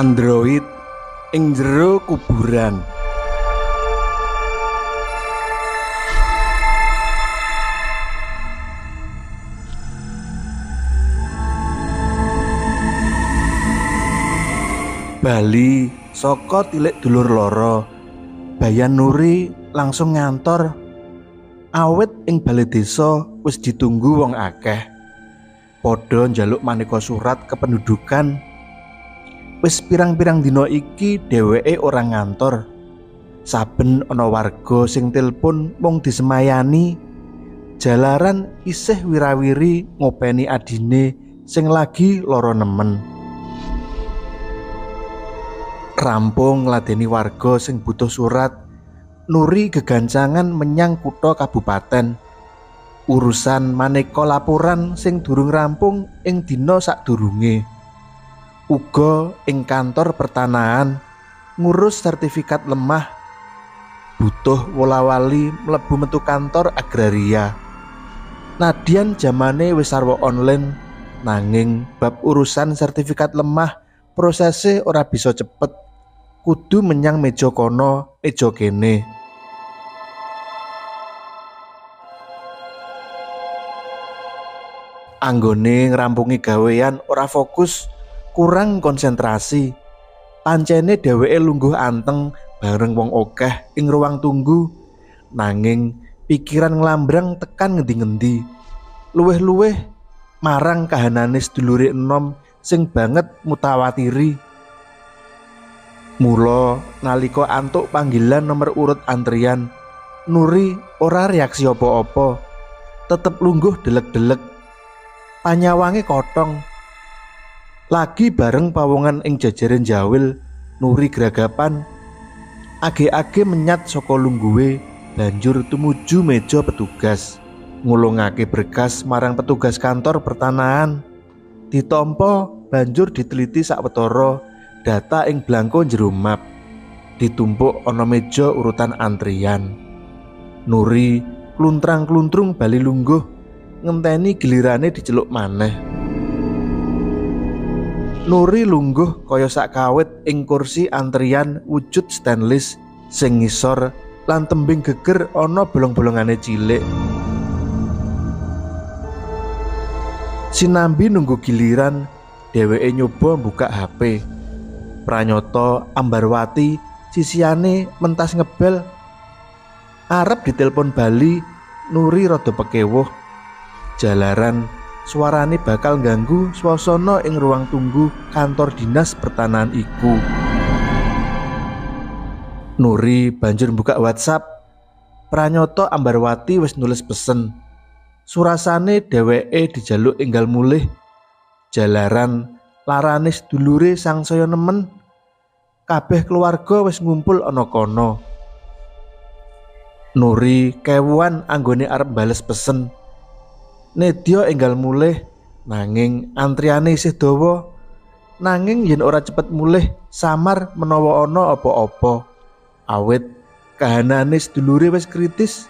Android ing jero kuburan. Bali saka tilik dulur loro, Bayan Nuri langsung ngantor. Awit ing balai desa wis ditunggu wong akeh. Padha njaluk maneka surat kependudukan. Wis pirang-pirang dina iki dheweke ora ngantor. Saben ana warga sing tilpun mung disemayani. Jalaran isih wirawiri ngopeni adine sing lagi lara nemen. Rampung ngladeni warga sing butuh surat, Nuri gegancangan menyang kutha kabupaten. Urusan maneka laporan sing durung rampung ing dina sadurunge. Uga ing kantor pertanahan ngurus sertifikat lemah. Butuh wola-wali mlebu metu kantor agraria. Nadyan jamane wis sarwa online, nanging bab urusan sertifikat lemah prosese ora bisa cepet. Kudu menyang meja kono, meja kene. Anggone ngrampungi gawean ora fokus, kurang konsentrasi. Pancene dheweke lungguh anteng bareng wong akeh ing ruang tunggu, nanging pikiran nglambrang tekan ngendi-ngendi. Luweh-luweh marang kahanane sedulure enom sing banget mutawatiri. Mula nalika antuk panggilan nomor urut antrian, Nuri ora reaksi apa-apa, tetep lungguh delek-delek. Panyawange kotong. Lagi bareng pawongan ing jajaran jawil, Nuri gragapan. Age-age menyat saka lungguhe, banjur tumuju meja petugas. Ngulungake berkas marang petugas kantor pertanahan. Ditampa banjur diteliti sawetara data ing blangko jero map. Ditumpuk ana meja urutan antrian. Nuri kluntrang-kluntrung bali lungguh, ngenteni gilirane diceluk maneh. Nuri lungguh kaya sak kawit ing kursi antrian wujud stainless sing ngisor lan tembing geger ana bolong-bolongane cilik. Sinambi nunggu giliran, dheweke nyoba buka HP. Pranyata Ambarwati sisiane mentas ngebel. Arep ditelepon bali, Nuri rada pekewuh. Jalaran suarane bakal ganggu swasana ing ruang tunggu kantor dinas pertanahan iku. Nuri banjur buka WhatsApp. Pranyata Ambarwati wis nulis pesen. Surasane dheweke dijaluk enggal mulih. Jalaran larane sedulure sangsaya nemen. Kabeh keluarga wis ngumpul ana kono. Nuri kewuan anggone arep bales pesen. Nedya enggal mulih, nanging antriane isih dawa. Nanging yen ora cepet mulih, samar menawa ana apa-apa. Awit kahanane sedulure wis kritis.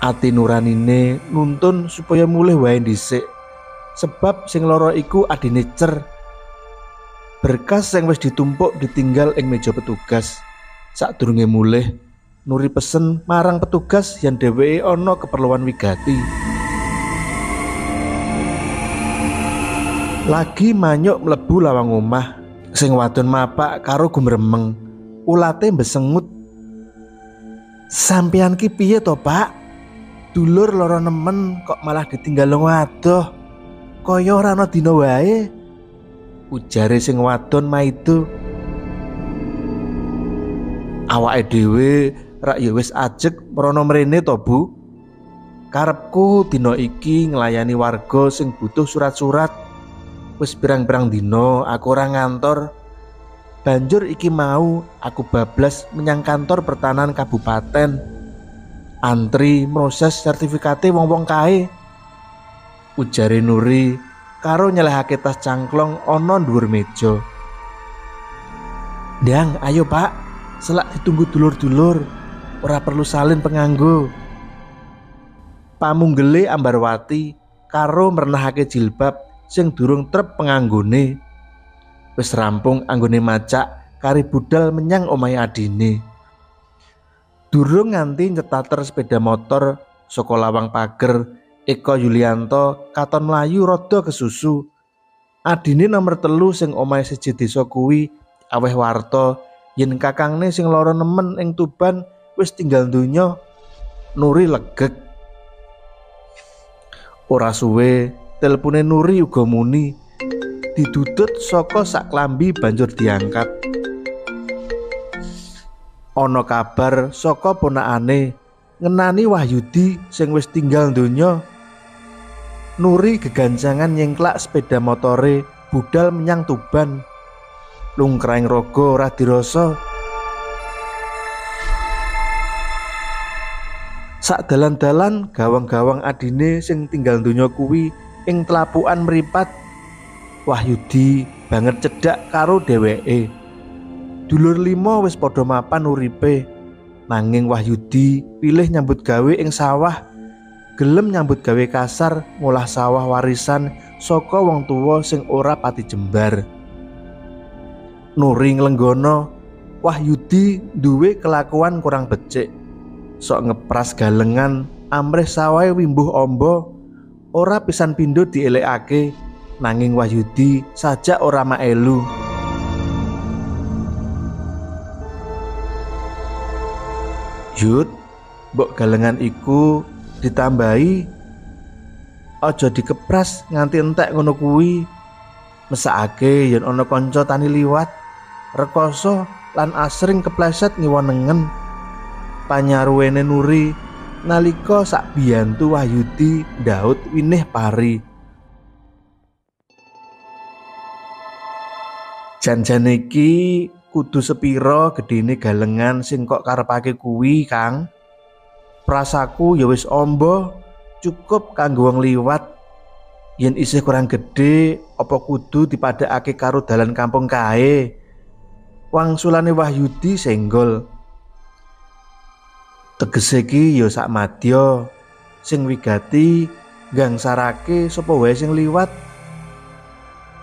Ati nuranine nuntun supaya mulih wae dhisik. Sebab sing lara iku adine Cer. Berkas sing wis ditumpuk ditinggal ing meja petugas. Sadurunge mulih, Nuri pesen marang petugas yen dheweke ana keperluan wigati. Lagi manyuk mlebu lawang omah, sing wadon mapak karo gumremeng, ulate mbesengut. Sampeyan ki piye to, Pak? Dulur lara nemen kok malah ditinggal wong adoh. Kaya ora ana dina wae. Ujare sing wadon maido. Awake dhewe rak ya wis ajeg mrana mrene to, Bu. Karepku dina iki nglayani warga sing butuh surat-surat. Wis pirang-pirang dina aku ora ngantor. Banjur iki mau aku bablas menyang kantor pertanahan kabupaten. Antri proses sertifikate wong-wong kae. Ujare Nuri karo nyelehake tas cangklong ana dhuwur meja. "Ndang, ayo Pak, selak ditunggu dulur-dulur, ora perlu salin penganggo." Pamunggele Ambarwati karo mernahake jilbab sing durung trep penganggone. Wis rampung anggone macak kari budal menyang omahe adine. Durung nganti nyetater sepeda motor saka lawang pager, Eko Yulianto katon mlayu rada kesusu. Adine nomor 3 sing omahe siji desa kuwi aweh warta yen kakangne sing lara nemen ing Tuban wis tinggal donya. Nuri legeg. Ora suwe telepone Nuri uga muni. Didudut saka sak klambi banjur diangkat. Ana kabar saka ponakane ngenani Wahyudi sing wis tinggal donya. Nuri geganjangan nyengklak sepeda motore budal menyang Tuban. Lungkraing raga ora dirasa. Sak dalan-dalan gawang-gawang adine sing tinggal donya kuwi ing tlapukan mripat. Wahyudi banget cedhak karo dheweke. Dulur 5 wis padha mapan uripe, nanging Wahyudi pilih nyambut gawe ing sawah. Gelem nyambut gawe kasar ngolah sawah warisan saka wong tuwa sing ora pati jembar. Nuri nglenggono Wahyudi duwe kelakuan kurang becik. Sok ngepras galengan amrih sawahe wimbuh amba, ora pisan pindho dielekake. Nanging Wahyudi sajak ora maelu. "Yud, mbok galengan iku ditambahi, aja dikepras nganti entek ngono kuwi. Mesakake yen ana kanca tani liwat, rekoso lan asring kepleset ngiwonengen." Panyaruwene Nuri nalika sak biyantu Wahyudi ndhaut winih pari. "Jan-jan iki kudu sepira gedene galengan sing kok karepake kuwi, Kang? Prasaku ya wis amba, cukup kanggo wong liwat. Yen isih kurang gedhe, apa kudu dipadhakake karo dalan kampung kae?" Wangsulane Wahyudi senggol. "Tegese iki ya sak madya, sing wigati gangsarake sapa wae sing liwat.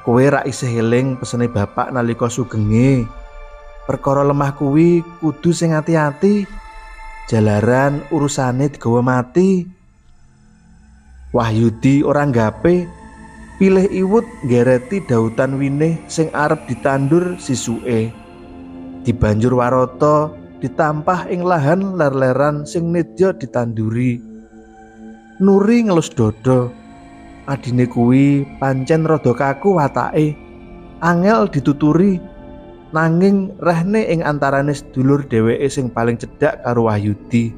Kowe rak isih eling pesene bapak nalika sugenge. Perkara lemah kuwi kudu sing ati-ati, jalaran urusane digawa mati." Wahyudi ora nggape, pilih iwut nggereti dautan winih sing arep ditandur sisuke. Dibanjur warata ditampah ing lahan ler-leran sing nedya ditanduri. Nuri ngelus dada. Adine kuwi pancen rada kaku watake, angel dituturi, nanging rehne ing antarane sedulur dheweke sing paling cedhak karo Wahyudi.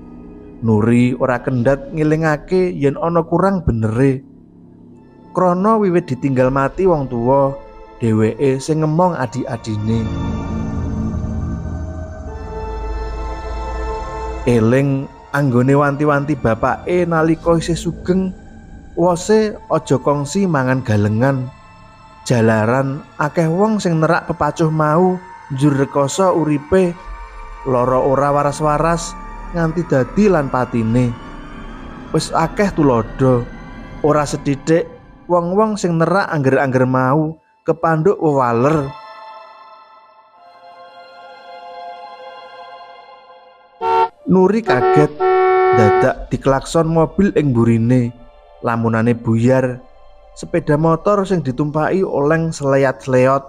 Nuri ora kendhat ngelingake yen ana kurang benere. Krana wiwit ditinggal mati wong tuwa, dheweke sing ngemong adik-adine. Eling anggone wanti-wanti bapake nalika isih sugeng, wose aja kongsi mangan galengan. Jalaran akeh wong sing nerak pepacuh mau njur rekoso uripe, lara ora waras-waras nganti dadi lan patine. Wis akeh tulodo, ora sethithik wong-wong sing nerak angger-angger mau kepandhuk wewaler. Nuri kaget dadak diklakson mobil ing burine. Lamunane buyar, sepeda motor sing ditumpaki oleng seleyat-seleyot.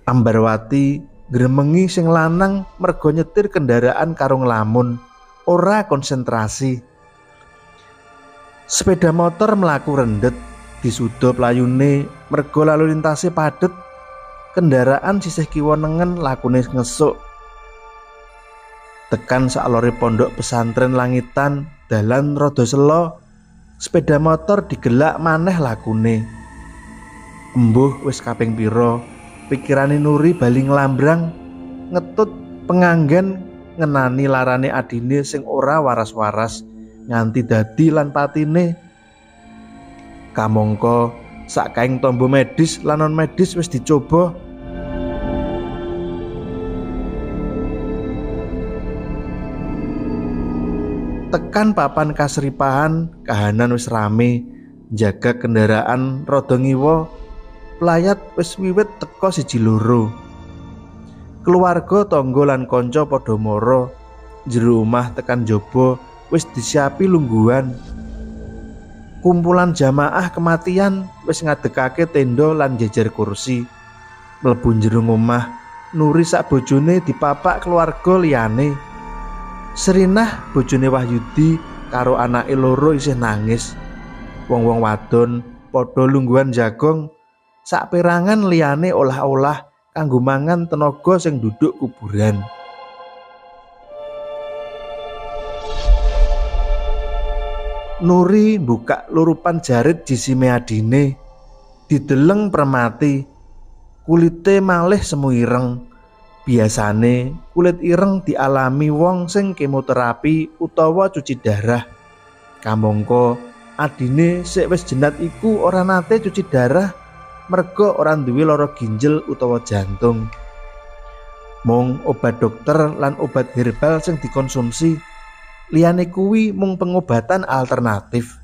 Ambarwati gremengi sing lanang merga nyetir kendaraan karo nglamun, ora konsentrasi. Sepeda motor mlaku rendet, disuda playune merga lalu lintase padet. Kendaraan sisih kiwa nengen lakune ngesuk. Tekan saklore pondok pesantren Langitan, dalan rada selo. Sepeda motor digelak maneh lakune. Embuh wis kaping pira Pikirane Nuri bali nglambrang ngetut penganggen ngenani larane adine sing ora waras-waras nganti dadi lan patine. Kamangka sakaing tombo medis lan non medis wis dicoba. Tekan papan kasripahan kahanan wis rame, jaga kendaraan rada ngiwa, pelayat wis wiwit teka siji loro. Keluarga tangga lan kanca padha mara, jero omah tekan jaba wis disiapi lungguhan. Kumpulan jamaah kematian wis ngadegake tenda lan jejer kursi. Mlebu jero omah, Nuri sak bojone dipapak keluarga liyane. Serinah bojone Wahyudi karo anake loro isih nangis. Wong-wong wadon padha lungguhan jagong, sak perangan liyane olah-olah kanggo mangan tenaga sing duduk kuburan. Nuri buka lurupan jarit jisime adine, dideleng permati, kulite malih semu ireng. Biasane kulit ireng dialami wong sing kemoterapi utawa cuci darah. Kamangka adine sik wis jenat iku ora nate cuci darah merga ora duwe lara ginjel utawa jantung. Mung obat dokter lan obat herbal sing dikonsumsi. Liyane kuwi mung pengobatan alternatif.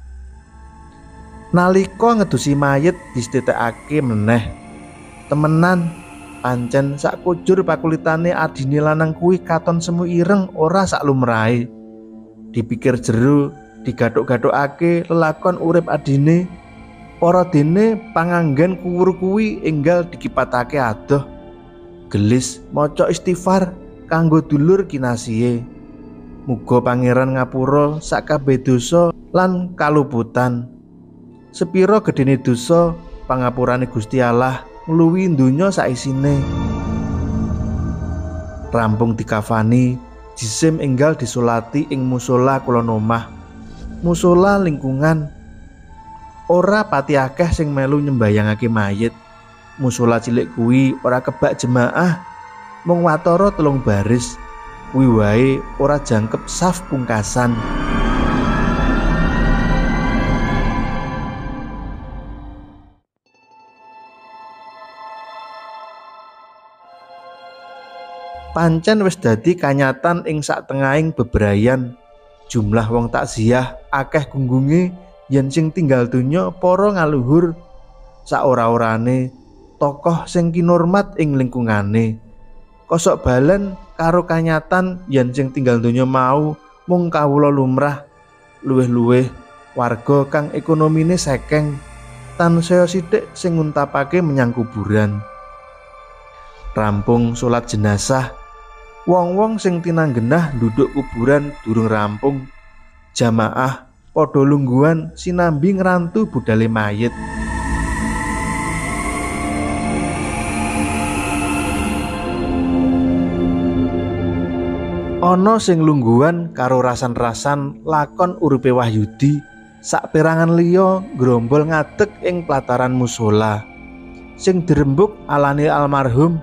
Nalika ngedusi mayit distetekake meneh. Temenan pancen sak kujur pakulitane adine lanang kuwi katon semu ireng ora sak lumrahe. Dipikir jero digathuk-gathukake lelakon urip adine. Para dene panganggen kuwur kuwi enggal dikipatake adoh. Gelis maca istighfar kanggo dulur kinasihe. Muga pangeran ngapura sak kabeh dosa lan kaluputan. Sepira gedene dosa pangapurane Gusti Allah ngluwi donya saisine. Rampung dikafani, jisim enggal disolati ing musala kulon omah. Musala lingkungan ora pati akeh sing melu nyembayangake mayit. Musala cilik kuwi ora kebak jemaah, mung watara 3 baris. Kuwi wae ora jangkep saf pungkasan. Pancen wis dadi kanyatan ing saktengahing bebrayan. Jumlah wong takziah akeh gunggunge yen sing tinggal donya para ngaluhur. Saora-orane tokoh sing kinurmat ing lingkungane. Kosok balen karo kanyatan yen sing tinggal donya mau mung kawula lumrah. Luwih-luwih warga kang ekonomine sekeng tansaya sithik sing nguntapake menyang kuburan. Rampung salat jenazah, wong-wong sing tinanggenah nduduk kuburan durung rampung. Jamaah padha lungguhan sinambi ngrantu budale mayit. Ana sing lungguhan karo rasan-rasan lakon uripe Wahyudi, sak perangan liya grombol ngadeg ing plataran musala. Sing dirembuk alane almarhum,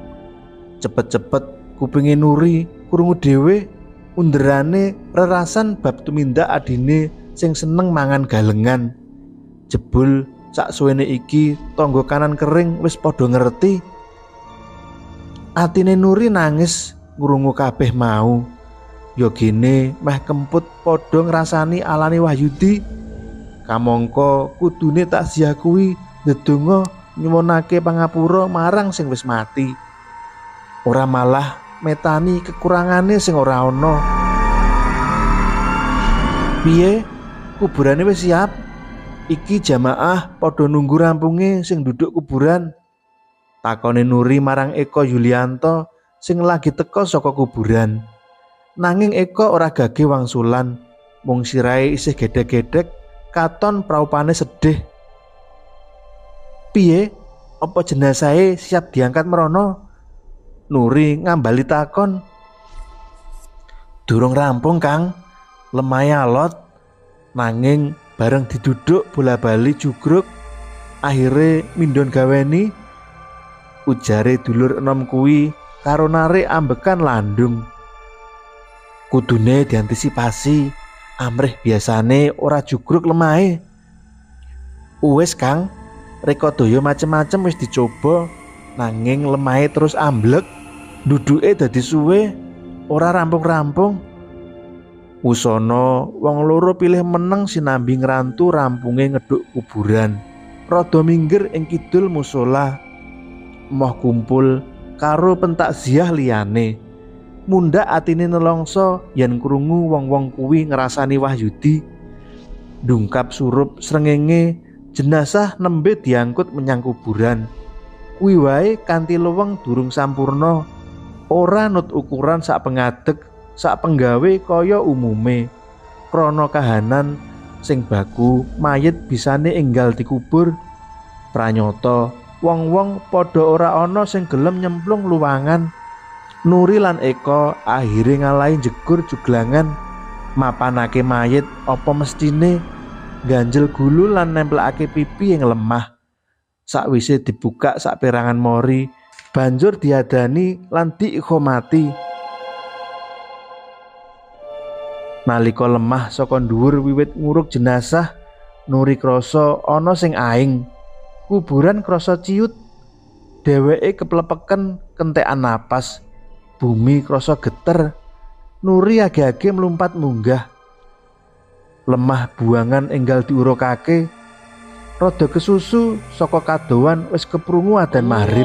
cepet-cepet kupinge Nuri krungu dhewe underane rerasan bab tumindak adine sing seneng mangan galengan. Jebul sak suwene iki tangga kanan kering wis padha ngerti. Atine Nuri nangis ngrungu kabeh mau. Ya gene meh kemput padha ngrasani alane Wahyudi. Kamangka kudune takziah kuwi ndedonga nyuwunake pangapura marang sing wis mati. Ora malah metani kekurangane sing ora ana. Piye? Kuburane wis siap? Iki jamaah padha nunggu rampunge sing duduk kuburan. Takone Nuri marang Eko Yulianto sing lagi teka saka kuburan. Nanging Eko ora gage wangsulan, mung sirahe isih gedhek-gedhek, katon praupane sedih. Piye? Apa jenazahe siap diangkat merono? Nuri ngambali takon. Durung rampung, Kang. Lemahe alot. Nanging bareng diduduk bola-bali jugruk, akhire mindon gaweni. Ujare dulur enom kuwi karo narik ambekan landung. Kudune diantisipasi, amrih biasane ora jugruk lemahe. Uwes Kang, reka daya macem-macem wis dicoba, nanging lemahe terus amblek, duduke dadi suwe, ora rampung-rampung. Wusana wong loro pilih meneng sinambi ngrantu rampunge ngeduk kuburan. Rada minggir ing kidul musola, moh kumpul karo pentakziah liyane. Mundhak atine nelongso yen krungu wong-wong kuwi ngrasani Wahyudi. Dungkap surup srengenge jenazah nembe diangkut menyang kuburan. Kuwi wae kanthi luweng durung sampurna, ora nut ukuran sak pengadeg, sak penggawe kaya umume. Krana kahanan sing baku, mayit bisane enggal dikubur. Pranyata wong-wong padha ora ana sing gelem nyemplung luwangan. Nuri lan Eko akhire ngalahi jegur juglangan, mapanake mayit apa mestine, ganjel gulu lan nemplekake pipi yang lemah. Sakwise dibuka saperangan mori, banjur diadani lan diikhomati. Nalika lemah saka dhuwur wiwit nguruk jenazah, Nuri krasa ana sing aing. Kuburan krasa ciut, dheweke keplepeken kentekan napas. Bumi krasa geter, Nuri age-age mlumpat munggah. Lemah buangan enggal diurukake, rada kesusu saka kadowan wis keprungu adzan maghrib.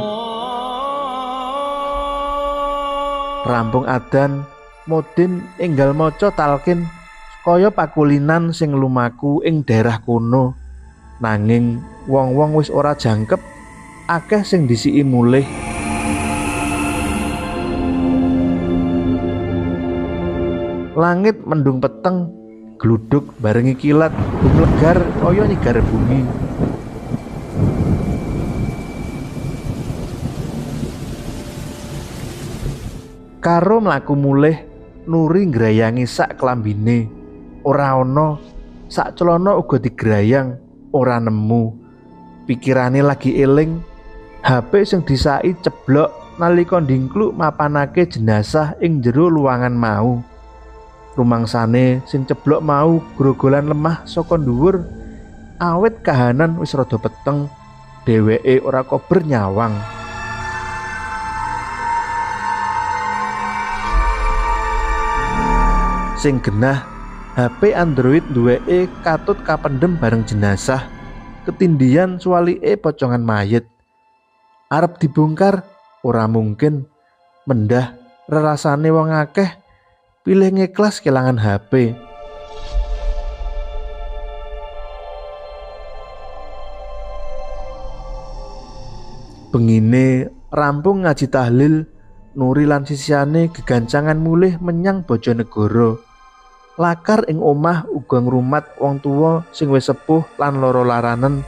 Rampung adzan, Modin enggal maca talqin kaya pakulinan sing lumaku ing daerah kono. Nanging wong-wong wis ora jangkep, akeh sing disiki mulih. Langit mendung peteng, gluduk barengi kilat, gumlegar kaya nyigar bumi. Karo mlaku mulih, Nuri ngrayangi sak klambine. Ora ana, sak celana uga digrayang, ora nemu. Pikirane lagi eling, HP sing disaki ceblok nalika ndingkluk mapanake jenazah ing jero luwangan mau. Rumangsane sing ceblok mau grogolan lemah saka dhuwur, awit kahanan wis rada peteng, dheweke ora kober nyawang. Sing genah, HP Android duweke katut kapendhem bareng jenazah, ketindian suwalike pocongan mayit. Arep dibongkar ora mungkin, mendah rerasane wong akeh pilih ngeklas kelangan HP. Bengine rampung ngaji tahlil, Nuri lan sisiane gegancangan mulih menyang Bojonegoro. Lakar ing omah uga ngrumat wong tuwa sing wis sepuh lan lara laranen.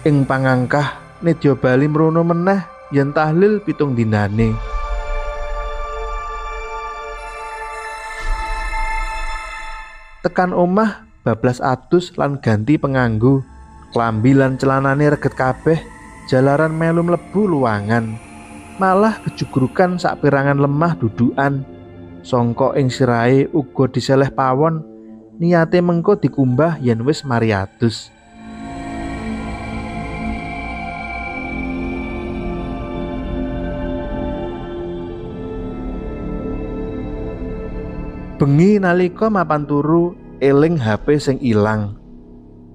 Ing pangangkah nedya bali mrono meneh yen tahlil 7 dinane. Tekan omah bablas adus lan ganti penganggo, klambi lan celanane reget kabeh, jalaran melu mlebu luwangan. Malah kejugrukan saperangan lemah dudukan, sangka ing sirahe uga diseleh pawon, niate mengko dikumbah yen wis mari adus. Bengi nalika mapan turu, eling HP sing ilang.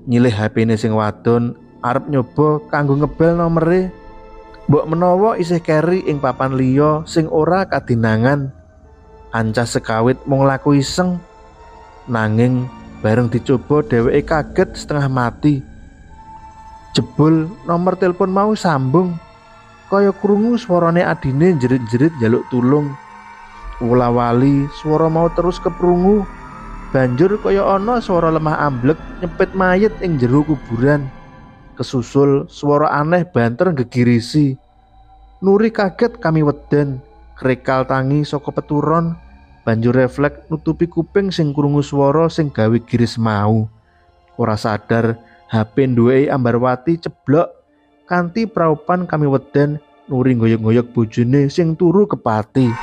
Nyilih HP-ne sing wadon, arep nyoba kanggo ngebel nomere. Mbok menawa isih keri ing papan liya sing ora kadinangan. Ancas sekawit mung laku iseng. Nanging bareng dicoba dheweke kaget setengah mati. Jebul nomor telepon mau sambung. Kaya krungu swarane adine jerit-jerit njaluk tulung. Wula-wali swara mau terus keprungu, banjur kaya ana swara lemah amblek nyepit mayit ing jero kuburan. Kesusul swara aneh banter gegirisi. Nuri kaget kami weden, krekal tangi saka peturon, banjur refleks nutupi kuping sing krungu swara sing gawe giris mau. Ora sadar HP duweke Ambarwati ceblok, kanthi praupan kami weden Nuri ngoyok-ngoyok bojone sing turu kepati.